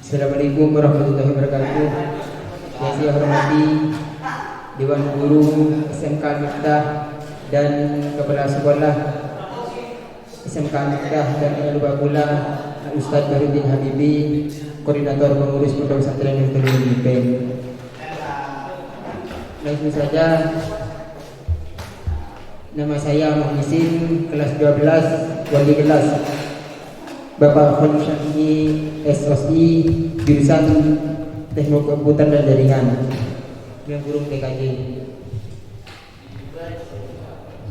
Assalamualaikum warahmatullahi wabarakatuh. Yang saya hormati Dewan Guru SMK Miftah dan Kepala Sekolah SMK Miftah, dan jangan lupa pula Ustadz Bahrudin Habibi, Koordinator Pengurus Pondok Pesantren yang terlibat. Langsung saja, nama saya Muhyiddin, kelas 12, wali kelas Bapak Khalil Syafi'i, SOSI, jurusan Teknik Komputer dan Jaringan, yang guru TKJ.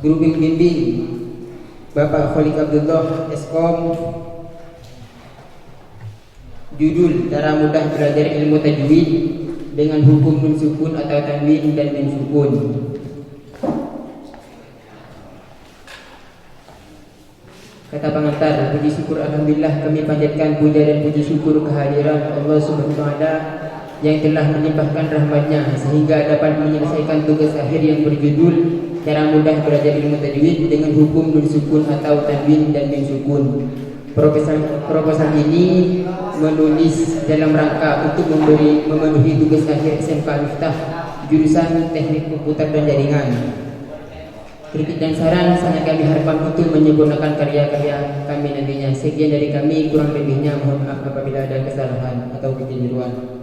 Guru pembimbing Bapak Khalid Abdullah, Eskom. Judul: Cara mudah belajar ilmu tajwid dengan hukum nun sukun atau tanwin dan min sukun. Kata pengantar, puji syukur alhamdulillah kami panjatkan puja dan puji syukur kehadiran Allah Subhanahu wa taala yang telah melimpahkan rahmat-Nya sehingga dapat menyelesaikan tugas akhir yang berjudul Cara mudah belajar ilmu tajwid dengan hukum nun sukun atau tanwin dan min sukun. Proposal ini menulis dalam rangka untuk memenuhi tugas akhir SMK Miftah jurusan Teknik Komputer dan Jaringan. Kritik dan saran sangat kami harapkan untuk menyempurnakan karya-karya kami nantinya. Sekian dari kami, kurang lebihnya mohon maaf apabila ada kesalahan atau kekeliruan.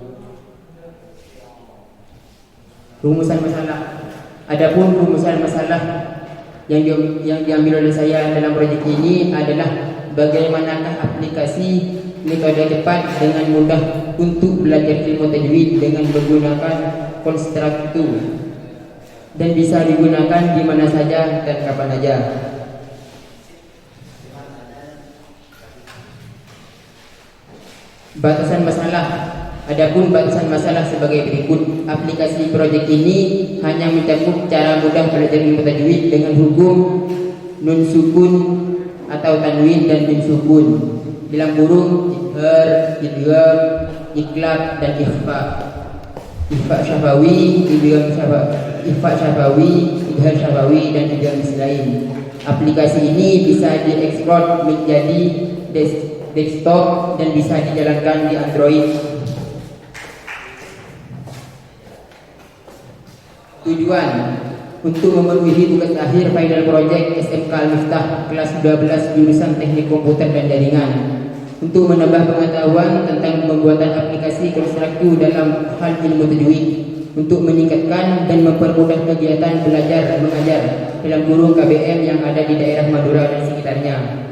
Rumusan masalah. Adapun rumusan masalah yang diambil oleh saya dalam proyek ini adalah bagaimanakah aplikasi metode cepat dengan mudah untuk belajar ilmu tajwid dengan menggunakan konstruktur dan bisa digunakan di mana saja dan kapan saja. Batasan masalah. Adapun batasan masalah sebagai berikut. Aplikasi proyek ini hanya mencakup cara mudah belajar ilmu tajwid dengan hukum nun sukun atau tanwin dan min sukun, dalam kurung idgham, idgham, iklab dan ikhfa. Ikhfa syafawi, idgham syafawi, idgham syafawi dan idgham lain. Aplikasi ini bisa diekspor menjadi desktop dan bisa dijalankan di Android. Tujuan: untuk memenuhi tugas akhir final project SMK Miftah kelas 12 jurusan Teknik Komputer dan Jaringan, untuk menambah pengetahuan tentang pembuatan aplikasi konstruktur dalam hal ilmu tajwid, untuk meningkatkan dan mempermudah kegiatan belajar mengajar dalam kurung KBM yang ada di daerah Madura dan sekitarnya,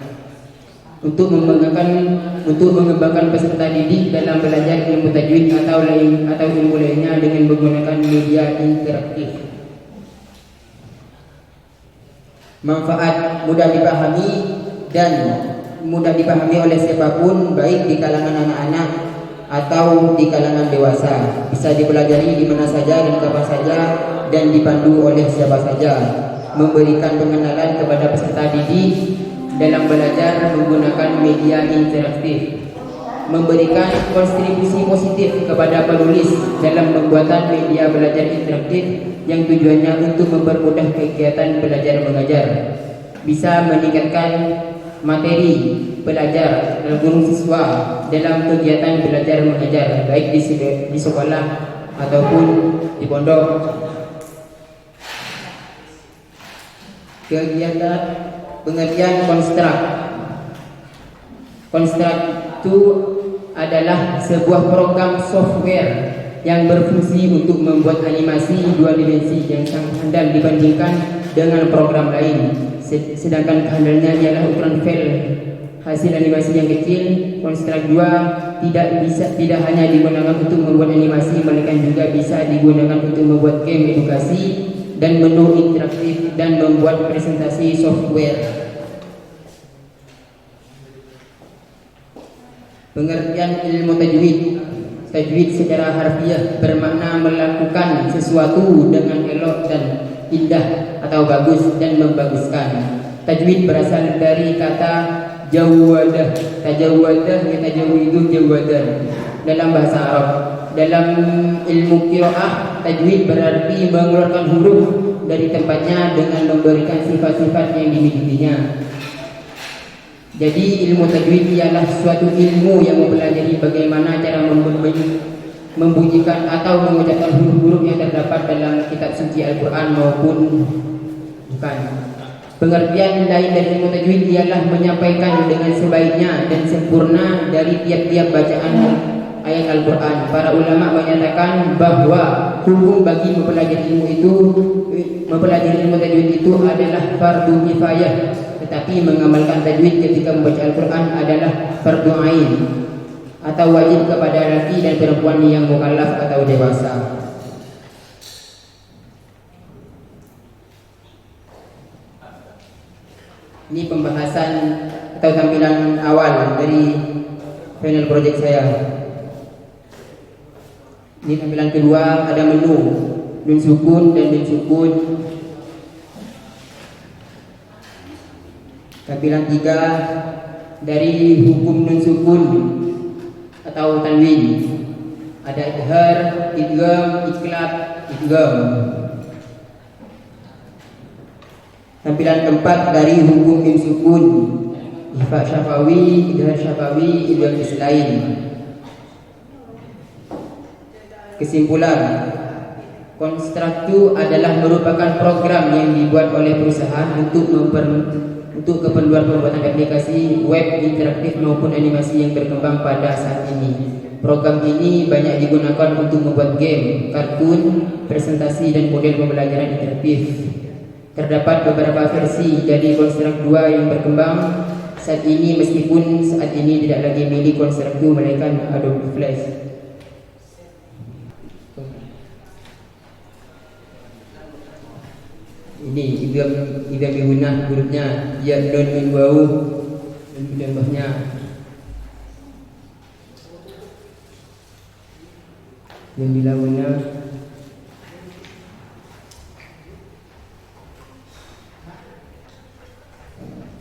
untuk mengembangkan peserta didik dalam belajar ilmu tajwid atau ilmu lainnya dengan menggunakan media interaktif. Manfaat: mudah dipahami dan mudah dipahami oleh siapapun, baik di kalangan anak-anak atau di kalangan dewasa. Bisa dipelajari di mana saja dan kapan saja dan dipandu oleh siapa saja. Memberikan pengenalan kepada peserta didik dalam belajar menggunakan media interaktif. Memberikan kontribusi positif kepada penulis dalam pembuatan media belajar interaktif yang tujuannya untuk mempermudah kegiatan belajar mengajar. Bisa meningkatkan materi belajar dalam guru siswa dalam kegiatan belajar mengajar, baik di sekolah ataupun di pondok. Kegiatan pengertian konstruk itu adalah sebuah program software yang berfungsi untuk membuat animasi dua dimensi yang sangat handal dibandingkan dengan program lain. Sedangkan kehandalannya ialah ukuran file hasil animasi yang kecil. Konstruk 2 tidak hanya digunakan untuk membuat animasi, melainkan juga bisa digunakan untuk membuat game edukasi dan menu interaktif dan membuat presentasi software. Pengertian ilmu tajwid. Tajwid secara harfiah bermakna melakukan sesuatu dengan elok dan indah atau bagus dan membaguskan. Tajwid berasal dari kata jawadah, tajawadah, yatajawidu jawadan dalam bahasa Arab. Dalam ilmu qiraah, tajwid berarti mengeluarkan huruf dari tempatnya dengan memberikan sifat-sifat yang dimilikinya. Jadi ilmu tajwid ialah suatu ilmu yang mempelajari bagaimana cara membunyikan atau mengucapkan huruf-huruf yang terdapat dalam kitab suci Al-Quran maupun bukan. Pengertian lain dari ilmu tajwid ialah menyampaikan dengan sebaiknya dan sempurna dari tiap-tiap bacaan ayat Al-Quran. Para ulama menyatakan bahwa hukum bagi mempelajari ilmu tajwid itu adalah fardu kifayah, tetapi mengamalkan tajwid ketika membaca Al-Quran adalah fardu ain atau wajib kepada laki dan perempuan yang mukallaf atau dewasa. Ini pembahasan atau tampilan awal dari final project saya. Ini tampilan kedua, ada menu nun sukun dan nun sukun. Tampilan tiga dari hukum nun sukun atau tanwin. Ada idhar, idgham, iklab, idgham. Tampilan keempat dari hukum nun sukun, ifa syafawi, idhar syafawi, idgham islain. Kesimpulan, Konstruktu adalah merupakan program yang dibuat oleh perusahaan untuk keperluan pembuatan aplikasi web interaktif maupun animasi yang berkembang pada saat ini. Program ini banyak digunakan untuk membuat game, kartun, presentasi, dan model pembelajaran interaktif. Terdapat beberapa versi dari Construct 2 yang berkembang saat ini, meskipun saat ini tidak lagi milik Construct 2 melainkan Adobe Flash. Ini idgham bihunah hurufnya, ya nun min wau dan contohnya. Yang dilawannya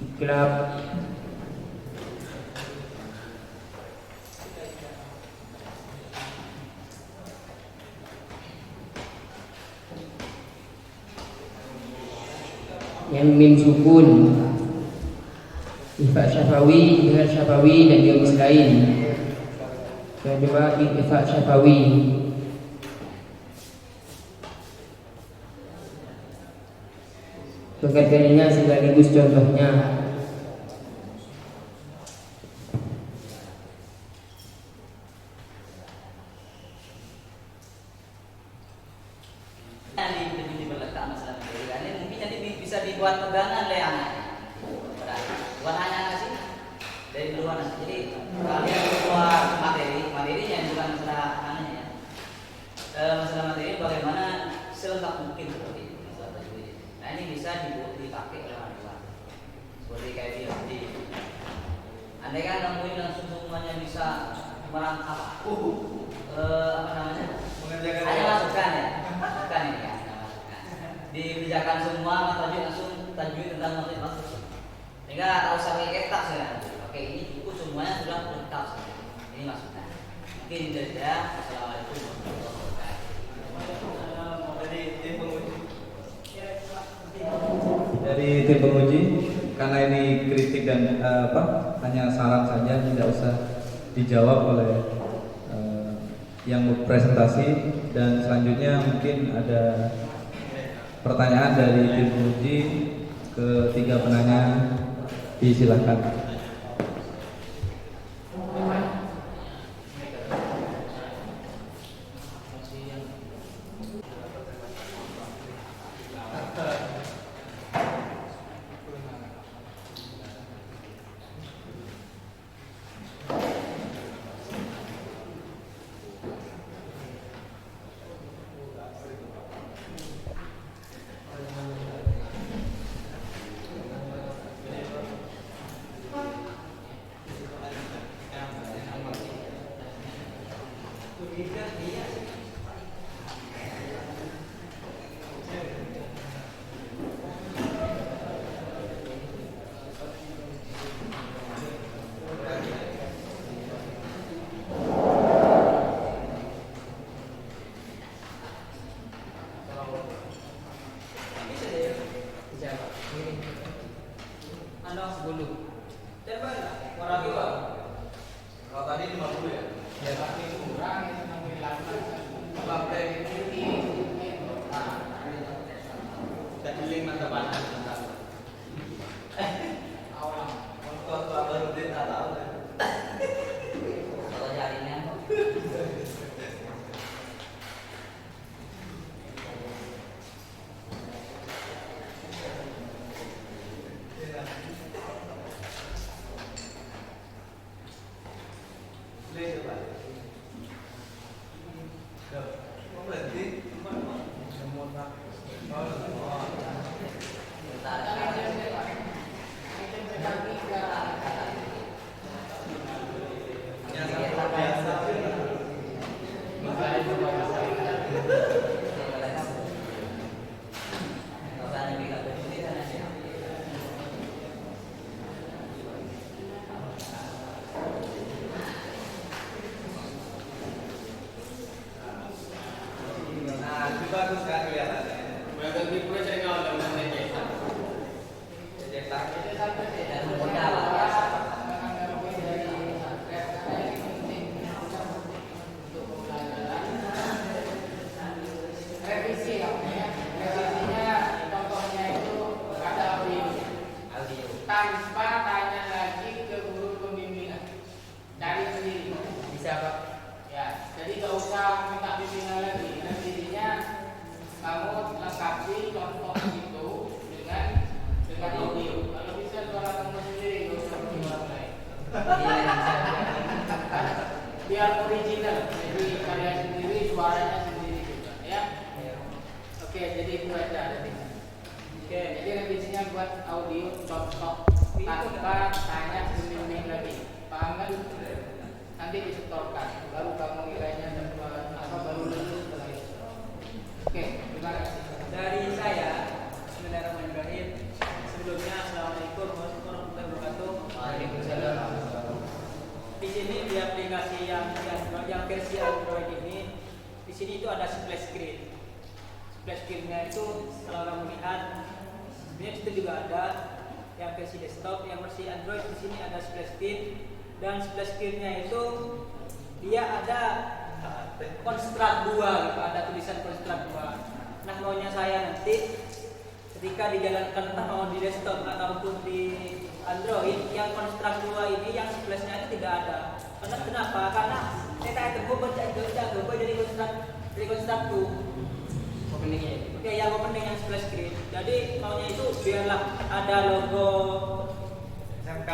iklab, yang mim sukun, ifa syafawi, idhar syafawi, dan yang lain. Kedua ifa syafawi. Pengertiannya sekaligus contohnya. Bisa dibuat pegangan oleh anak, bukan hanya anak sih, dari luar. Jadi kalian buat materinya bukan masalah anaknya, masalah materi bagaimana selengkap mungkin seperti itu masalah tajwid. Nah ini bisa dipakai oleh orang tua, seperti kayak di andai kan nemuin langsung semuanya bisa merangkap apa namanya, hanya masukan ya, bukan ini kan. Dikerjakan semua tajwid tajwid tentang maksud, sehingga tak usah pakai kertas ya. Oke, ini buku semuanya sudah lengkap. Ini maksudnya. Mungkin saja. Assalamualaikum warahmatullahi wabarakatuh. Dari tim penguji, karena ini kritik dan hanya saran saja, tidak usah dijawab oleh yang presentasi. Dan selanjutnya mungkin ada pertanyaan dari tim penguji ke tiga penanya, disilahkan. Anda 10. Kalau jaringan bagus kan kelihatannya. dan mudah lah biasa. Revisinya contohnya itu ada audio Audio. tanpa tanya lagi ke guru pembimbingan, cari sendiri. Bisa Pak. Ya, jadi gak usah minta bimbingan lagi. Revisinya kamu lengkapi contoh itu dengan audio. Kalau bisa suara kamu sendiri, gak usah bikin orang lain. Iya, bisa. Biar original, jadi karya sendiri, suaranya sendiri juga, ya. Oke, jadi itu aja tadi. Oke, jadi revisinya buat audio contoh tanpa tanya pembimbing lagi. Paham kan? Nanti disetorkan, baru kamu nilainya dapat apa baru lulus setelah itu. Oke, terima kasih. Dari saya, Bismillahirrahmanirrahim. Sebelumnya, Assalamualaikum warahmatullahi wabarakatuh. Waalaikumsalam. Di sini di aplikasi yang versi Android ini, di sini itu ada splash screen. Splash screennya itu kalau kamu lihat, sebenarnya itu juga ada yang versi desktop, yang versi Android di sini ada splash screen, dan splash screennya itu dia ada construct 2 gitu, ada tulisan construct 2. Nah, maunya saya nanti ketika dijalankan entah mau di desktop ataupun di Android, yang construct 2 ini yang splashnya itu tidak ada. Karena kenapa? Karena kita itu baca jadi construct 2. Openingnya. Oke, yang opening yang splash screen. Jadi maunya itu biarlah ada logo SMK,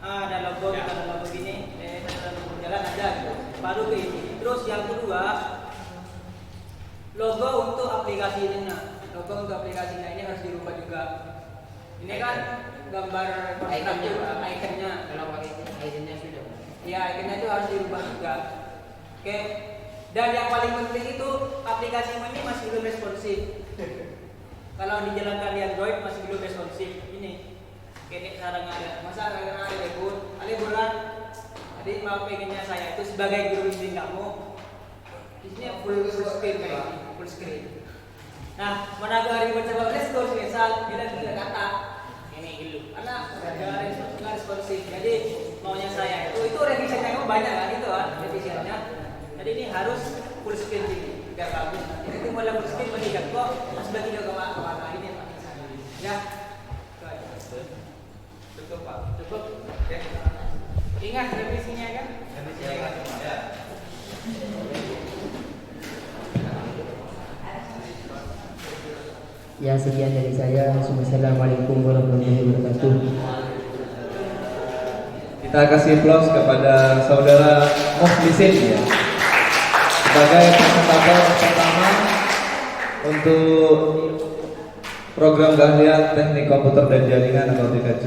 ada logo, ada logo gini, ada logo jalan aja gitu. Baru ke ini. Terus yang kedua, logo untuk aplikasinya. Logo untuk aplikasinya ini harus dirubah juga. Ini kan gambar Ikonnya, ikonnya. Kalau pakai ikonnya sudah. Ya, ikonnya itu harus dirubah juga. Oke. Dan yang paling penting itu aplikasi ini masih belum responsif. Kalau dijalankan di Android masih belum responsif. Ini kayak sekarang ada. Masa ada liburan. Jadi mau pengennya saya itu sebagai guru bimbing kamu. Di sini full screen kayak ini, full screen. Nah, menagari mencoba respons misal bila tidak kata ini dulu. Karena nggak responsif. Jadi maunya saya itu revisinya itu banyak kan itu kan revisinya. Jadi ini harus full screen ini biar bagus. Nanti mulai full screen melihat kok sebagai juga kemana ini Pak. Ya. Cukup Pak. Cukup. Oke. Ingat revisinya kan? Revisinya kan? Ya. Ya, sekian dari saya. Wassalamualaikum warahmatullahi wabarakatuh. Kita kasih applause kepada saudara Muhlisin ya, sebagai presentator pertama untuk program keahlian teknik komputer dan jaringan atau TKJ.